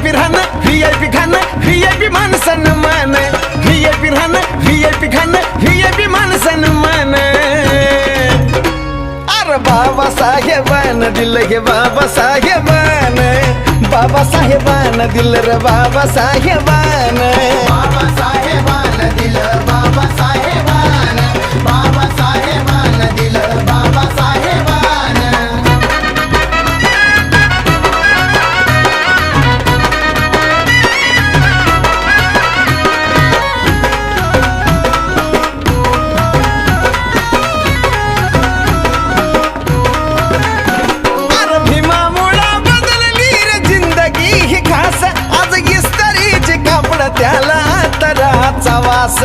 VIP राहणं VIP खाणं VIP मान सन्मान VIP राहणं VIP खाणं VIP मान सन्मान अरे बाबासाहेबानं दिलं गे बाबासाहेबानं बाबासाहेबानं दिलं रे बाबासाहेबानं बाबासाहेबानं दिलं बाबासाहेबानं बाबासाहेबानं दिलं बाबासाहेबानं अरे भीमामुळं बदलली रे जिंदगी ही खास आज इस्त्रीची कापड त्याला तराचा वास